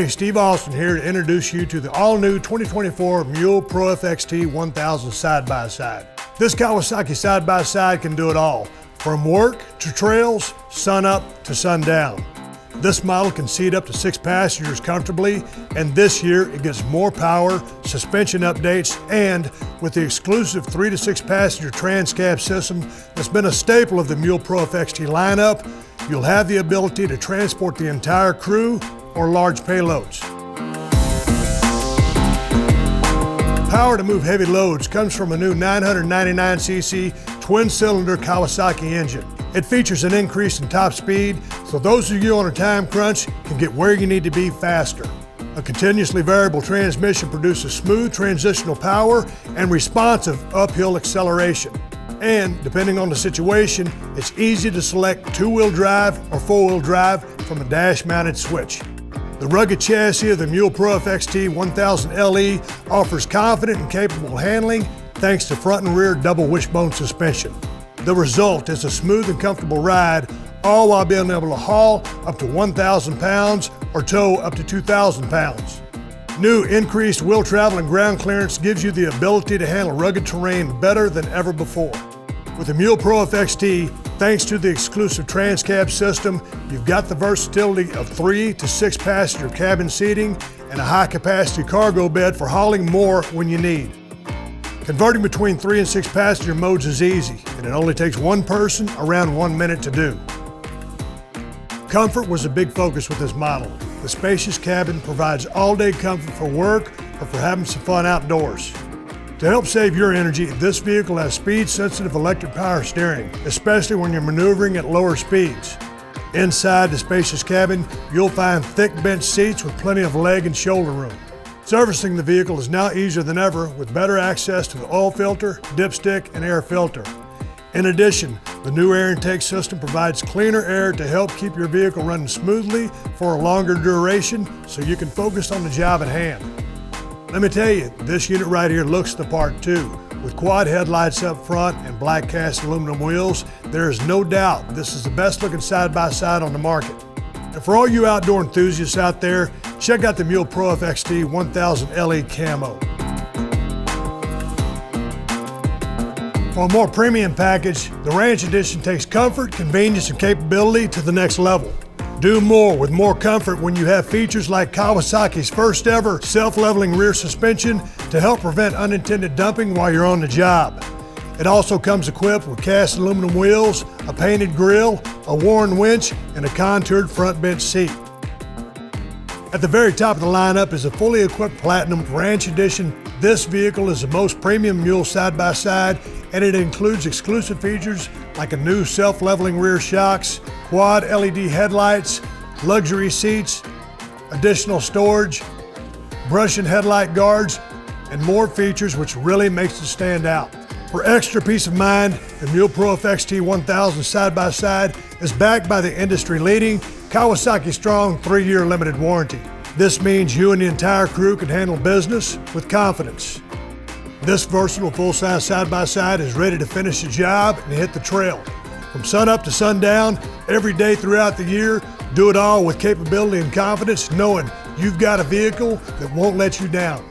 Hey, Steve Austin here to introduce you to the all-new 2024 MULE Pro-FXT 1000 side-by-side. This Kawasaki side-by-side can do it all, from work to trails, sun up to sundown. This model can seat up to 6 passengers comfortably, and this year it gets more power, suspension updates, and with the exclusive 3 to 6 passenger trans-cab system that's been a staple of the MULE Pro-FXT lineup, you'll have the ability to transport the entire crew or large payloads. Power to move heavy loads comes from a new 999cc twin-cylinder Kawasaki engine. It features an increase in top speed, so those of you on a time crunch can get where you need to be faster. A continuously variable transmission produces smooth transitional power and responsive uphill acceleration. And depending on the situation, it's easy to select two-wheel drive or four-wheel drive from a dash-mounted switch. The rugged chassis of the MULE Pro-FXT 1000 LE offers confident and capable handling thanks to front and rear double wishbone suspension. The result is a smooth and comfortable ride, all while being able to haul up to 1,000 pounds or tow up to 2,000 pounds. New increased wheel travel and ground clearance gives you the ability to handle rugged terrain better than ever before. With the MULE Pro-FXT, thanks to the exclusive trans-cab system, you've got the versatility of 3 to 6 passenger cabin seating and a high-capacity cargo bed for hauling more when you need. Converting between 3 and 6 passenger modes is easy, and it only takes one person around 1 minute to do. Comfort was a big focus with this model. The spacious cabin provides all-day comfort for work or for having some fun outdoors. To help save your energy, this vehicle has speed-sensitive electric power steering, especially when you're maneuvering at lower speeds. Inside the spacious cabin, you'll find thick bench seats with plenty of leg and shoulder room. Servicing the vehicle is now easier than ever with better access to the oil filter, dipstick, and air filter. In addition, the new air intake system provides cleaner air to help keep your vehicle running smoothly for a longer duration so you can focus on the job at hand. Let me tell you, this unit right here looks the part too. With quad headlights up front and black cast aluminum wheels, there is no doubt this is the best looking side-by-side on the market. And for all you outdoor enthusiasts out there, check out the MULE Pro-FXT 1000 LE Camo. For a more premium package, the Ranch Edition takes comfort, convenience, and capability to the next level. Do more with more comfort when you have features like Kawasaki's first ever self-leveling rear suspension to help prevent unintended dumping while you're on the job. It also comes equipped with cast aluminum wheels, a painted grille, a worn winch, and a contoured front bench seat. At the very top of the lineup is a fully equipped Platinum Ranch Edition. This vehicle is the most premium MULE side-by-side, and it includes exclusive features like a new self-leveling rear shocks, quad LED headlights, luxury seats, additional storage, brush and headlight guards, and more features which really makes it stand out. For extra peace of mind, the MULE Pro-FXT 1000 side-by-side is backed by the industry-leading Kawasaki Strong 3-year limited warranty. This means you and the entire crew can handle business with confidence. This versatile full-size side-by-side is ready to finish the job and hit the trail. From sunup to sundown, every day throughout the year, do it all with capability and confidence, knowing you've got a vehicle that won't let you down.